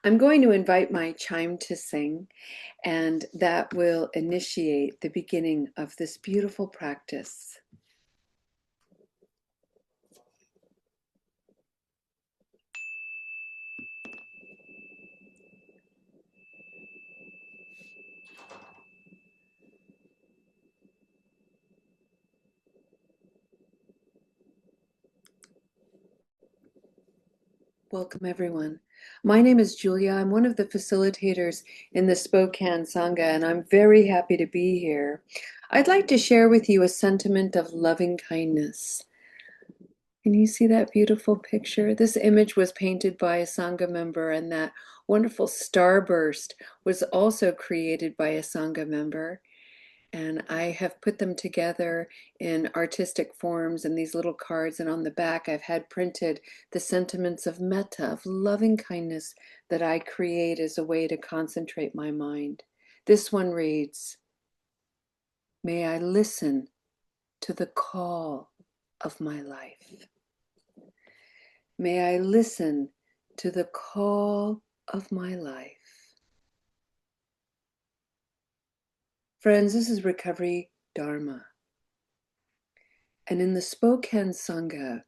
I'm going to invite my chime to sing, and that will initiate the beginning of this beautiful practice. Welcome, everyone. My name is Julia. I'm one of the facilitators in the Spokane Sangha, and I'm very happy to be here. I'd like to share with you a sentiment of loving kindness. Can you see that beautiful picture? This image was painted by a Sangha member, and that wonderful starburst was also created by a Sangha member. And I have put them together in artistic forms in these little cards. And on the back, I've had printed the sentiments of metta, of loving kindness that I create as a way to concentrate my mind. This one reads, "May I listen to the call of my life. May I listen to the call of my life." Friends, this is Recovery Dharma. And in the Spokane Sangha,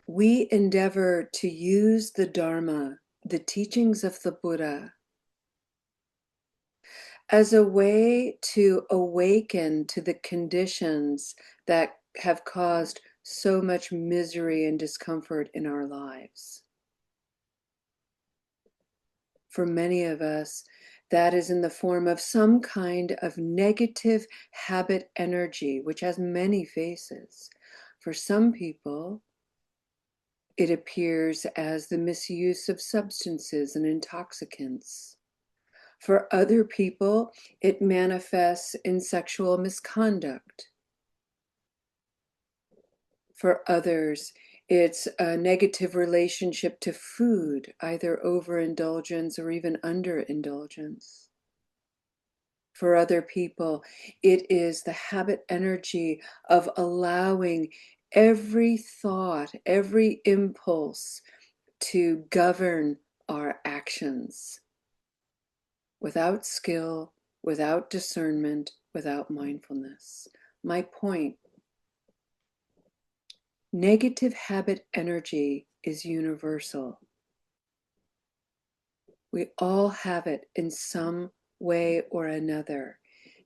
we endeavor to use the Dharma, the teachings of the Buddha, as a way to awaken to the conditions that have caused so much misery and discomfort in our lives. For many of us, that is in the form of some kind of negative habit energy, which has many faces. For some people, it appears as the misuse of substances and intoxicants. For other people, it manifests in sexual misconduct. For others, it's a negative relationship to food, either overindulgence or even underindulgence. For other people, it is the habit energy of allowing every thought, every impulse to govern our actions without skill, without discernment, without mindfulness. My point, negative habit energy is universal. We all have it in some way or another.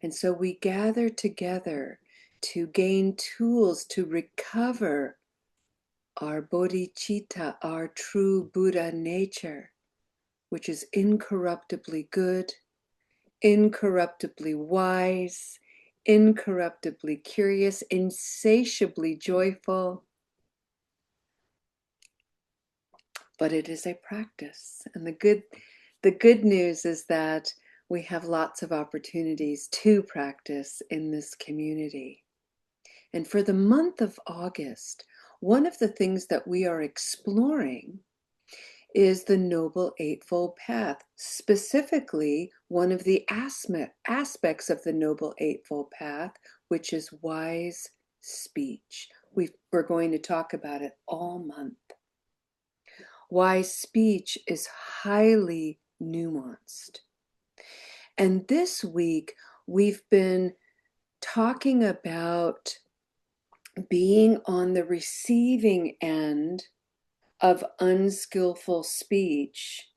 And so we gather together to gain tools to recover our bodhicitta, our true Buddha nature, which is incorruptibly good, incorruptibly wise, incorruptibly curious, insatiably joyful. But it is a practice. And the good news is that we have lots of opportunities to practice in this community. And for the month of August, one of the things that we are exploring is the Noble Eightfold Path. Specifically, one of the aspects of the Noble Eightfold Path, which is wise speech. We're going to talk about it all month. Wise speech is highly nuanced. And this week, we've been talking about being on the receiving end of unskillful speech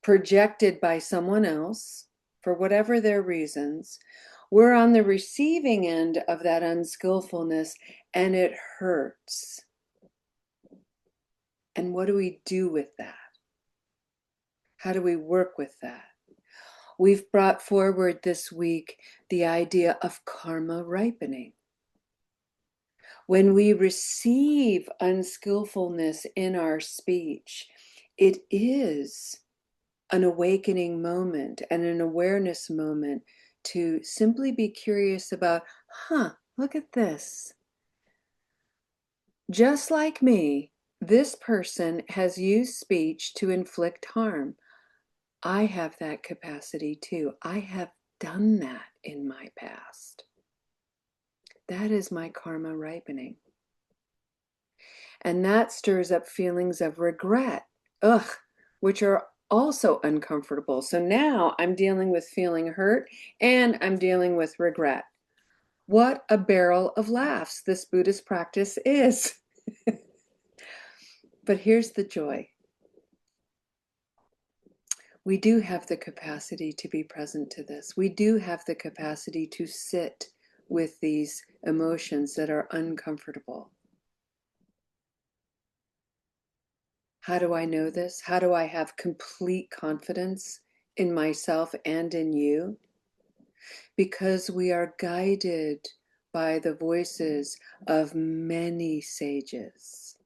projected by someone else for whatever their reasons. We're on the receiving end of that unskillfulness, and it hurts. And what do we do with that? How do we work with that? We've brought forward this week the idea of karma ripening. When we receive unskillfulness in our speech, it is an awakening moment and an awareness moment to simply be curious about, look at this. Just like me, this person has used speech to inflict harm. I have that capacity too. I have done that in my past. That is my karma ripening. And that stirs up feelings of regret, ugh, which are also uncomfortable. So now I'm dealing with feeling hurt and I'm dealing with regret. What a barrel of laughs this Buddhist practice is. But here's the joy. We do have the capacity to be present to this. We do have the capacity to sit with these emotions that are uncomfortable. How do I know this? How do I have complete confidence in myself and in you? Because we are guided by the voices of many sages.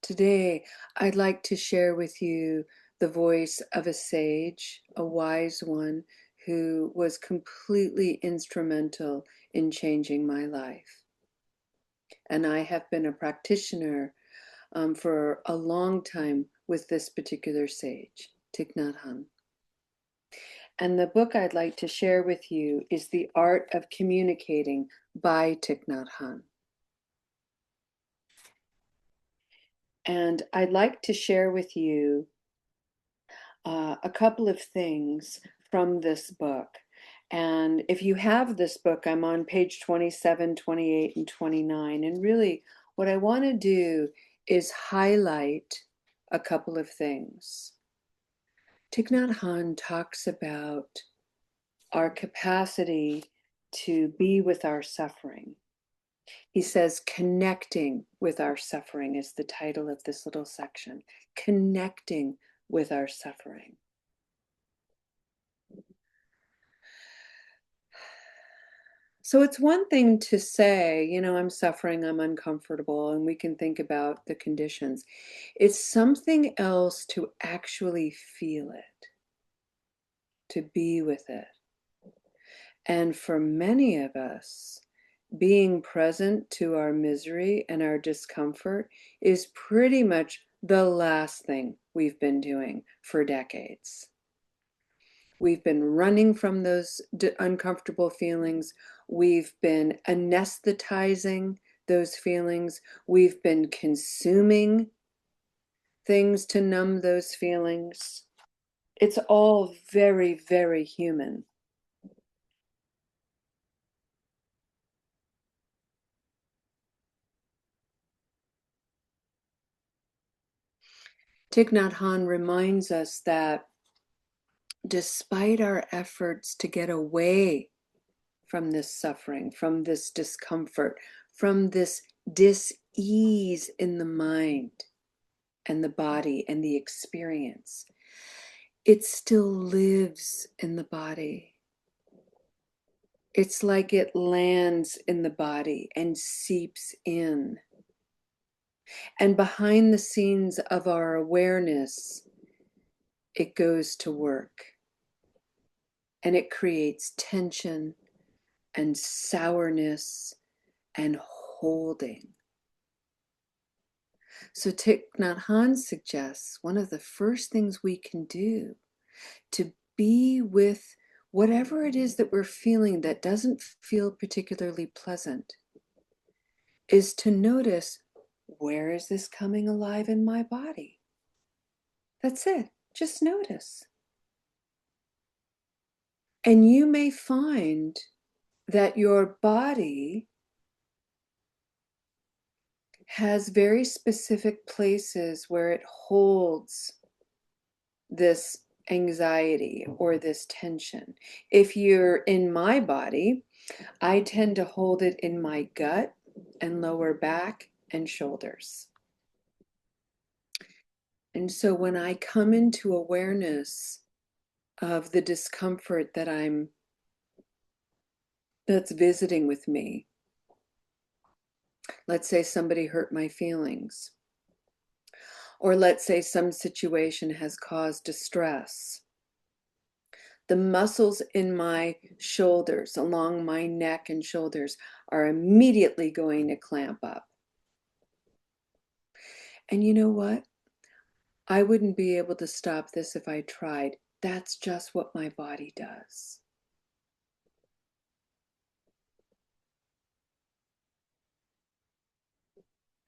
Today, I'd like to share with you the voice of a sage, a wise one, who was completely instrumental in changing my life. And I have been a practitioner for a long time with this particular sage, Thich Nhat Hanh. And the book I'd like to share with you is The Art of Communicating by Thich Nhat Hanh. And I'd like to share with you a couple of things from this book. And if you have this book, I'm on page 27, 28, and 29. And really, what I want to do is highlight a couple of things. Thich Nhat Hanh talks about our capacity to be with our suffering. He says, connecting with our suffering is the title of this little section. Connecting with our suffering. So it's one thing to say, you know, I'm suffering, I'm uncomfortable, and we can think about the conditions. It's something else to actually feel it, to be with it. And for many of us, being present to our misery and our discomfort is pretty much the last thing we've been doing for decades. We've been running from those uncomfortable feelings. We've been anesthetizing those feelings. We've been consuming things to numb those feelings. It's all very, very human. Thich Nhat Hanh reminds us that despite our efforts to get away from this suffering, from this discomfort, from this dis-ease in the mind and the body and the experience, it still lives in the body. It's like it lands in the body and seeps in. And behind the scenes of our awareness, it goes to work. And it creates tension and sourness and holding. So Thich Nhat Hanh suggests one of the first things we can do to be with whatever it is that we're feeling that doesn't feel particularly pleasant is to notice, where is this coming alive in my body? That's it. Just notice. And you may find that your body has very specific places where it holds this anxiety or this tension. If you're in my body, I tend to hold it in my gut and lower back and shoulders. And so when I come into awareness of the discomfort that's visiting with me, let's say somebody hurt my feelings, or let's say some situation has caused distress. The muscles in my shoulders, along my neck and shoulders, are immediately going to clamp up. And you know what? I wouldn't be able to stop this if I tried. That's just what my body does.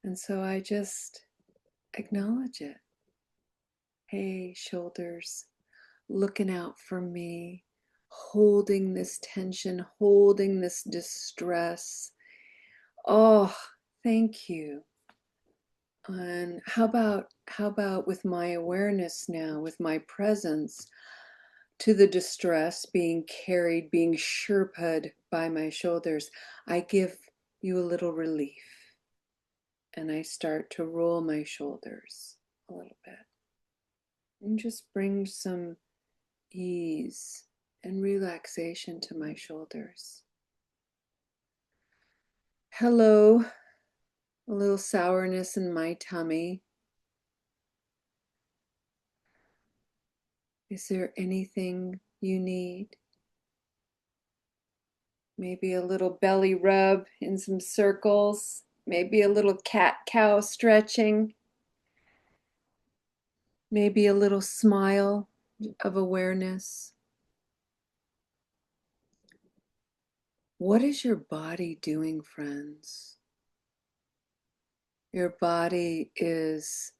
And so I just acknowledge it. Hey, shoulders, looking out for me, holding this tension, holding this distress. Oh, thank you. And how about with my awareness now, with my presence to the distress being carried, being sherpa'd by my shoulders, I give you a little relief. And I start to roll my shoulders a little bit. And just bring some ease and relaxation to my shoulders. Hello, a little sourness in my tummy. Is there anything you need? Maybe a little belly rub in some circles. Maybe a little cat-cow stretching. Maybe a little smile of awareness. What is your body doing, friends? Your body is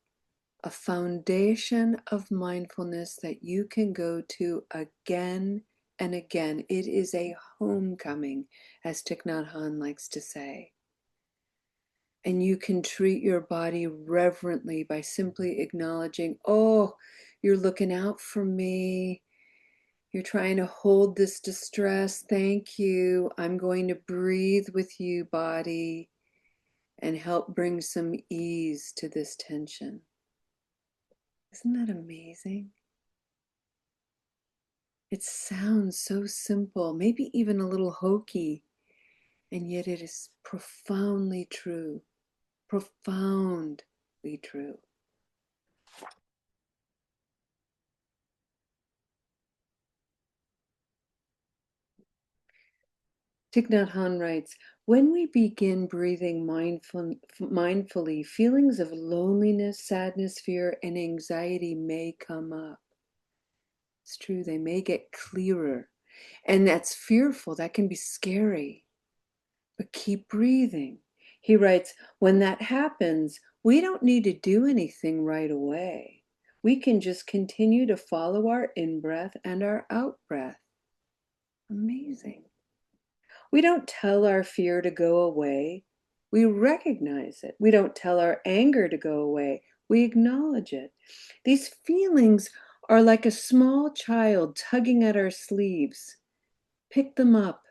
a foundation of mindfulness that you can go to again and again. It is a homecoming, as Thich Nhat Hanh likes to say. And you can treat your body reverently by simply acknowledging, oh, you're looking out for me. You're trying to hold this distress. Thank you. I'm going to breathe with you, body, and help bring some ease to this tension. Isn't that amazing? It sounds so simple, maybe even a little hokey, and yet it is profoundly true. Profoundly true. Thich Nhat Hanh writes, when we begin breathing mindfully, feelings of loneliness, sadness, fear, and anxiety may come up. It's true, they may get clearer. And that's fearful, that can be scary. But keep breathing. He writes, when that happens, we don't need to do anything right away. We can just continue to follow our in breath and our out breath. Amazing. We don't tell our fear to go away. We recognize it. We don't tell our anger to go away. We acknowledge it. These feelings are like a small child tugging at our sleeves. Pick them up,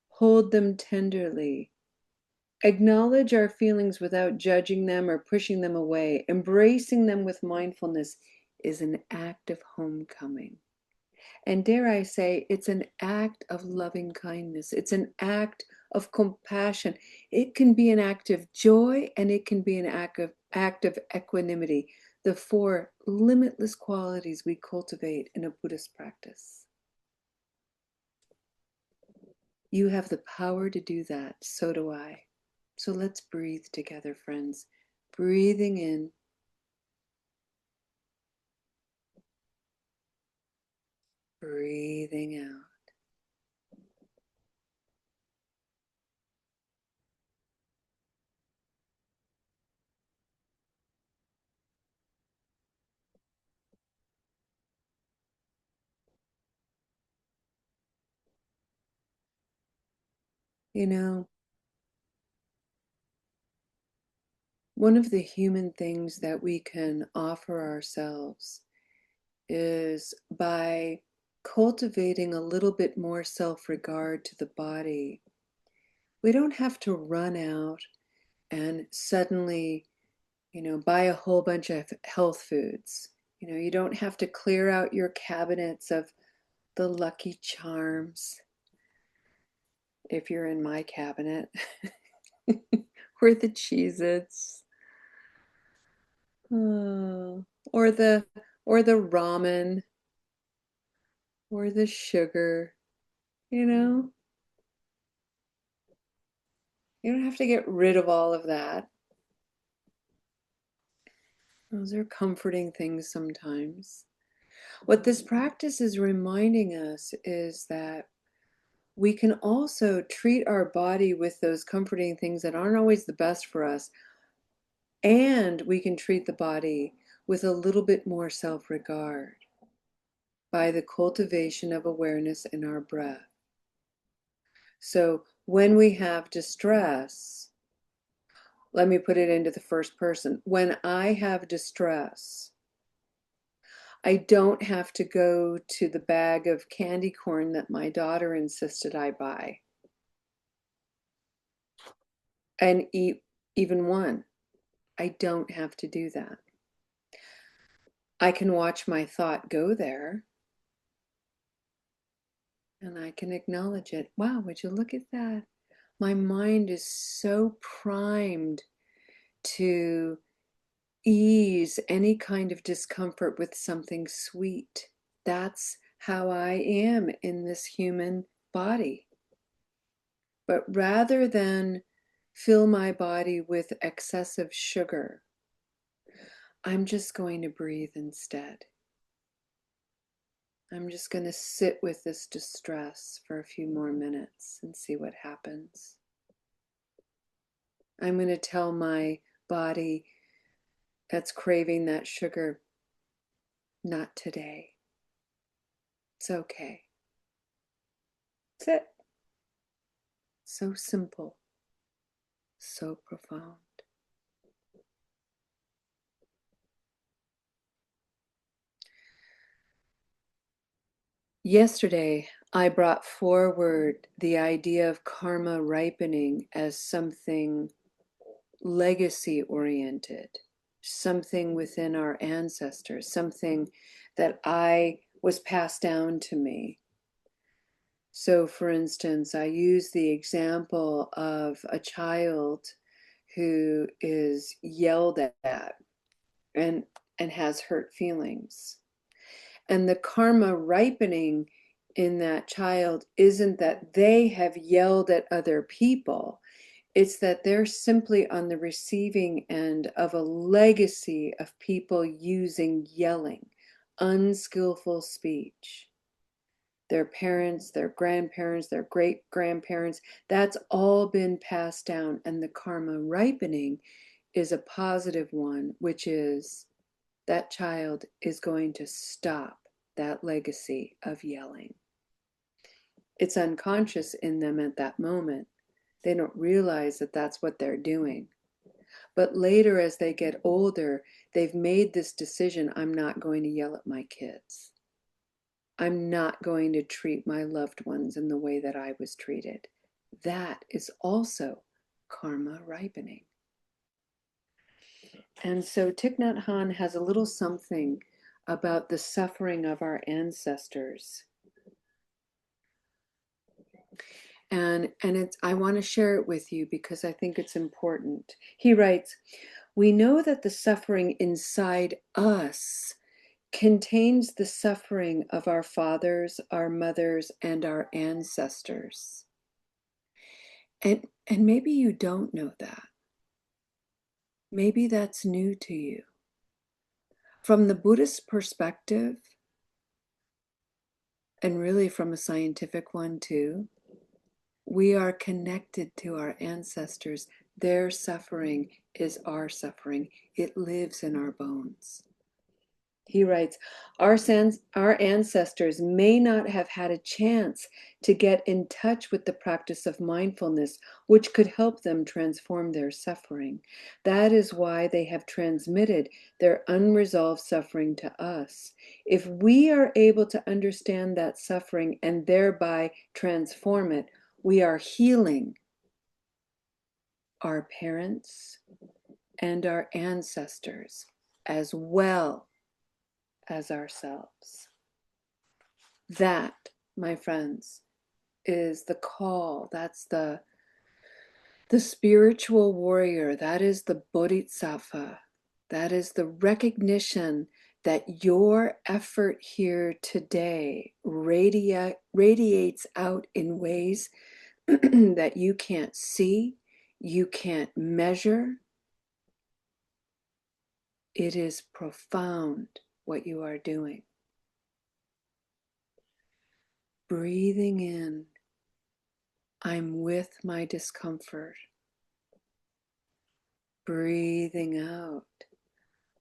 hold them tenderly. Acknowledge our feelings without judging them or pushing them away. Embracing them with mindfulness is an act of homecoming. And dare I say, it's an act of loving kindness. It's an act of compassion. It can be an act of joy and it can be an act of equanimity, the four limitless qualities we cultivate in a Buddhist practice. You have the power to do that. So do I. So let's breathe together, friends. Breathing in, breathing out. You know, one of the human things that we can offer ourselves is by cultivating a little bit more self regard to the body. We don't have to run out and suddenly, buy a whole bunch of health foods. You don't have to clear out your cabinets of the Lucky Charms if you're in my cabinet, or the Cheez-Its, oh, or the or the ramen, or the sugar, you know? You don't have to get rid of all of that. Those are comforting things sometimes. What this practice is reminding us is that we can also treat our body with those comforting things that aren't always the best for us, And we can treat the body with a little bit more self-regard by the cultivation of awareness in our breath. So when we have distress, let me put it into the first person. When I have distress, I don't have to go to the bag of candy corn that my daughter insisted I buy and eat even one. I don't have to do that. I can watch my thought go there and I can acknowledge it. Wow, would you look at that? My mind is so primed to ease any kind of discomfort with something sweet. That's how I am in this human body. But rather than fill my body with excessive sugar, I'm just going to breathe instead. I'm just going to sit with this distress for a few more minutes and see what happens. I'm going to tell my body that's craving that sugar, not today. It's okay. Sit. So simple, so profound. Yesterday, I brought forward the idea of karma ripening as something legacy oriented, something within our ancestors, something that was passed down to me. So, for instance, I use the example of a child who is yelled at and, and has hurt feelings. And the karma ripening in that child isn't that they have yelled at other people. It's that they're simply on the receiving end of a legacy of people using yelling, unskillful speech. Their parents, their grandparents, their great grandparents, that's all been passed down. And the karma ripening is a positive one, which is that child is going to stop that legacy of yelling. It's unconscious in them at that moment. They don't realize that that's what they're doing. But later, as they get older, they've made this decision: I'm not going to yell at my kids. I'm not going to treat my loved ones in the way that I was treated. That is also karma ripening. And so Thich Nhat Hanh has a little something about the suffering of our ancestors. And I want to share it with you because I think it's important. He writes, "We know that the suffering inside us contains the suffering of our fathers, our mothers, and our ancestors." And maybe you don't know that. Maybe that's new to you. From the Buddhist perspective, and really from a scientific one too, we are connected to our ancestors. Their suffering is our suffering. It lives in our bones. He writes, our ancestors may not have had a chance to get in touch with the practice of mindfulness, which could help them transform their suffering. That is why they have transmitted their unresolved suffering to us. If we are able to understand that suffering and thereby transform it, we are healing our parents and our ancestors as well as ourselves. That, my friends, is the call. That's the spiritual warrior. That is the bodhisattva. That is the recognition that your effort here today radiates out in ways that you can't see, you can't measure. It is profound what you are doing. Breathing in, I'm with my discomfort. Breathing out,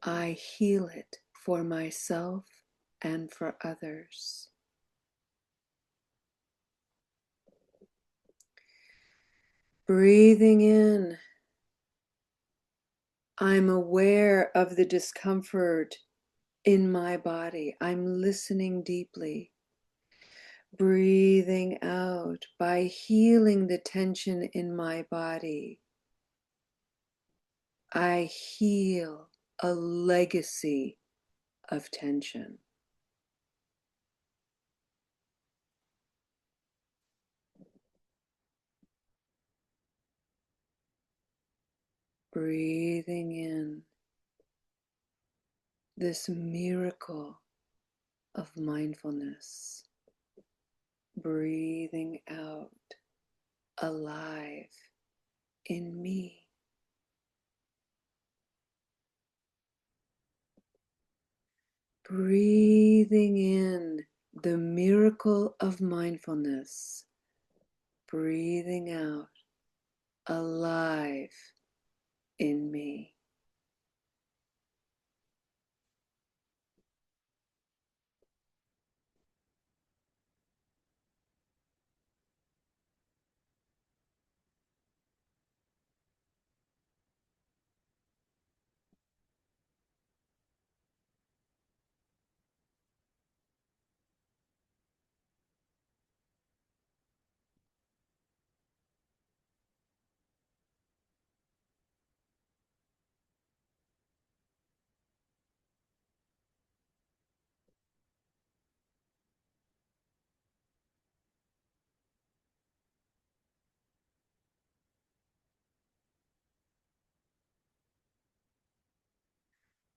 I heal it for myself and for others. Breathing in, I'm aware of the discomfort in my body. I'm listening deeply. Breathing out, by healing the tension in my body, I heal a legacy of tension. Breathing in this miracle of mindfulness. Breathing out, alive in me. Breathing in the miracle of mindfulness. Breathing out, alive in me.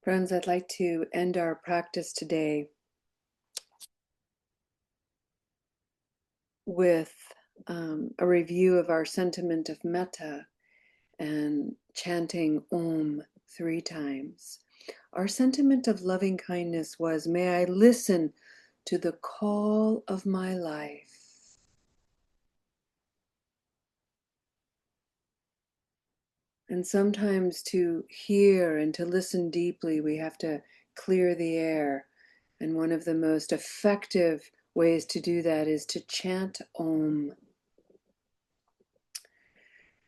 Friends, I'd like to end our practice today with a review of our sentiment of metta and chanting Om 3 times. Our sentiment of loving kindness was, may I listen to the call of my life. And sometimes to hear and to listen deeply, we have to clear the air. And one of the most effective ways to do that is to chant Om.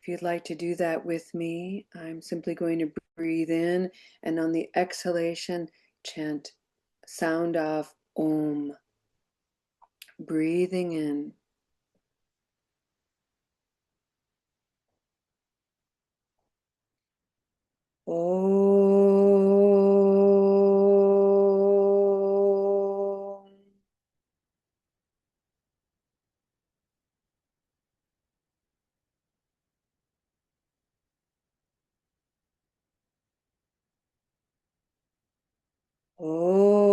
If you'd like to do that with me, I'm simply going to breathe in, and on the exhalation, chant sound of Om. Breathing in. Om. Om.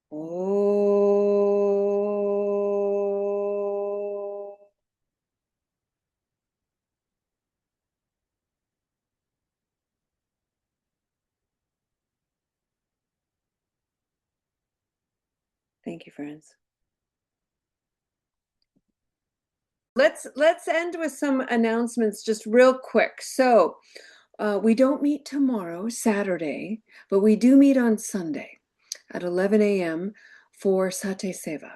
Om. Thank you, friends. Let's end with some announcements just real quick. So we don't meet tomorrow, Saturday, but we do meet on Sunday at 11 a.m. for Sate Seva.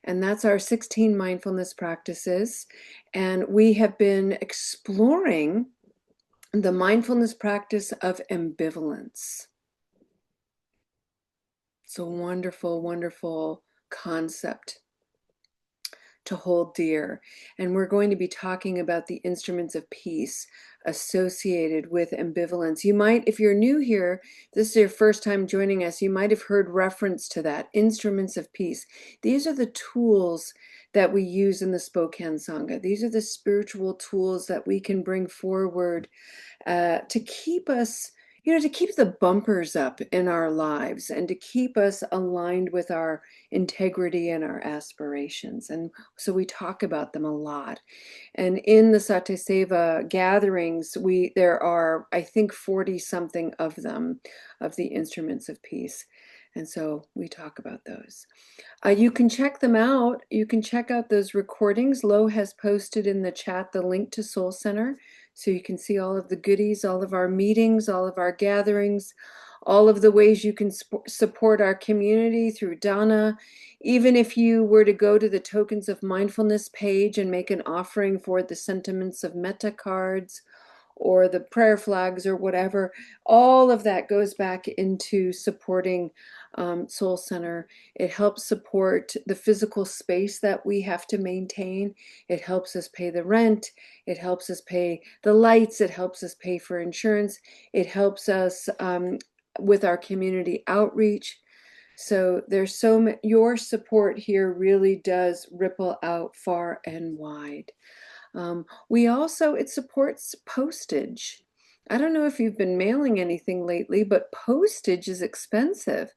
And that's our 16 mindfulness practices. And we have been exploring the mindfulness practice of ambivalence. It's a wonderful, wonderful concept to hold dear. And we're going to be talking about the instruments of peace associated with ambivalence. You might, if you're new here, this is your first time joining us, you might have heard reference to that, instruments of peace. These are the tools that we use in the Spokane Sangha. These are the spiritual tools that we can bring forward to keep us to keep the bumpers up in our lives and to keep us aligned with our integrity and our aspirations. And so we talk about them a lot. And in the Satyaseva gatherings, there are, I think, 40 something of them, of the instruments of peace. And so we talk about those. You can check them out. You can check out those recordings. Lo has posted in the chat the link to Soul Center, so you can see all of the goodies, all of our meetings, all of our gatherings, all of the ways you can support our community through Dana. Even if you were to go to the Tokens of Mindfulness page and make an offering for the Sentiments of Metta cards or the prayer flags or whatever, all of that goes back into supporting Soul Center. It helps support the physical space that we have to maintain. It helps us pay the rent. It helps us pay the lights. It helps us pay for insurance. It helps us with our community outreach. So there's your support here really does ripple out far and wide. It supports postage. I don't know if you've been mailing anything lately, but postage is expensive.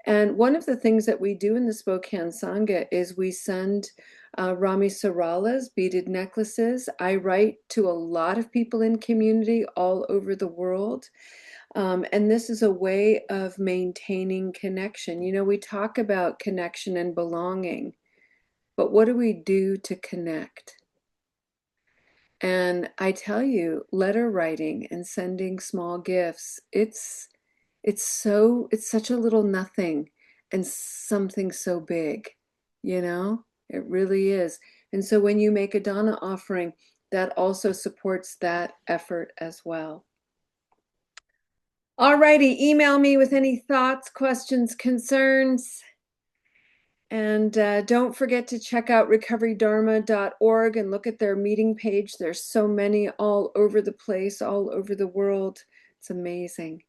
And one of the things that we do in the Spokane Sangha is we send Rami Sarala's beaded necklaces. I write to a lot of people in community all over the world. And this is a way of maintaining connection. We talk about connection and belonging, but what do we do to connect? And I tell you, letter writing and sending small gifts, it's such a little nothing and something so big, you know? It really is. And so when you make a Dana offering, that also supports that effort as well. All righty, email me with any thoughts, questions, concerns. And don't forget to check out recoverydharma.org and look at their meeting page. There's so many all over the place, all over the world. It's amazing.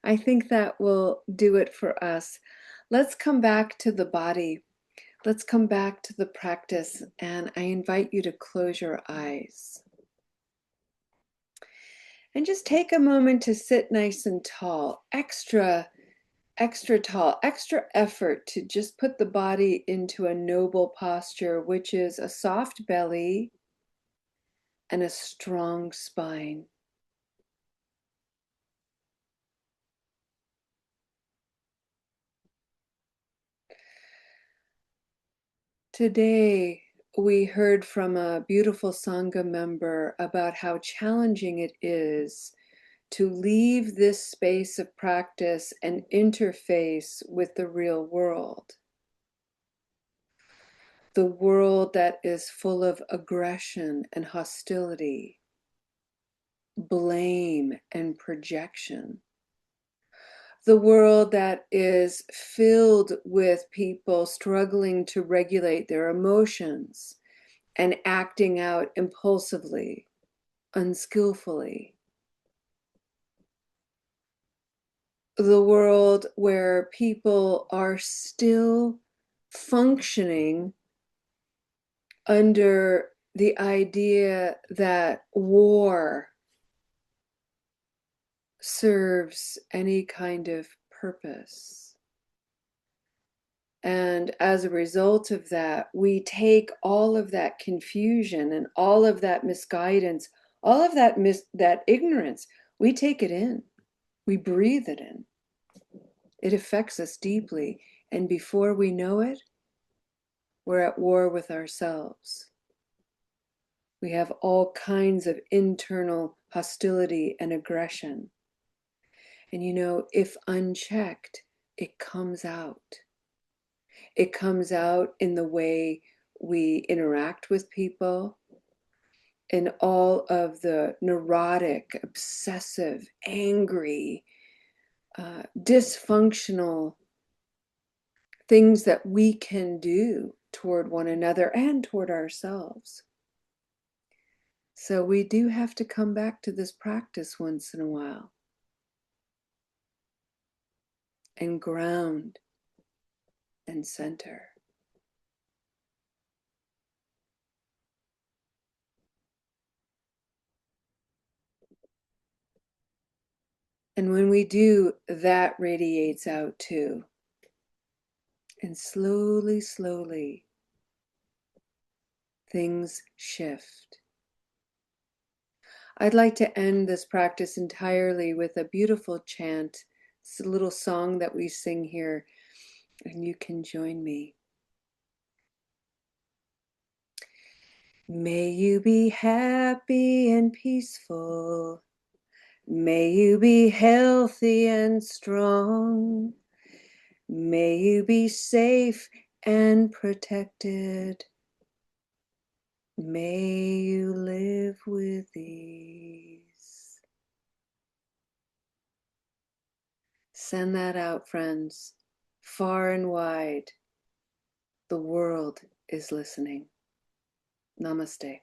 I think that will do it for us. Let's come back to the body. Let's come back to the practice. And I invite you to close your eyes. And just take a moment to sit nice and tall, extra tall, extra effort to just put the body into a noble posture, which is a soft belly and a strong spine. Today, we heard from a beautiful Sangha member about how challenging it is to leave this space of practice and interface with the real world. The world that is full of aggression and hostility, blame and projection. The world that is filled with people struggling to regulate their emotions and acting out impulsively, unskillfully. The world where people are still functioning under the idea that war serves any kind of purpose. And as a result of that, we take all of that confusion and all of that misguidance, all of that ignorance, we take it in. We breathe it in. It affects us deeply. And before we know it, we're at war with ourselves. We have all kinds of internal hostility and aggression. And if unchecked, it comes out. It comes out in the way we interact with people, in all of the neurotic, obsessive, angry, dysfunctional things that we can do toward one another and toward ourselves. So we do have to come back to this practice once in a while and ground and center. And when we do, that radiates out too. And slowly, slowly, things shift. I'd like to end this practice entirely with a beautiful chant. It's a little song that we sing here, and you can join me. May you be happy and peaceful. May you be healthy and strong. May you be safe and protected. May you live with ease. Send that out, friends, far and wide. The world is listening. Namaste.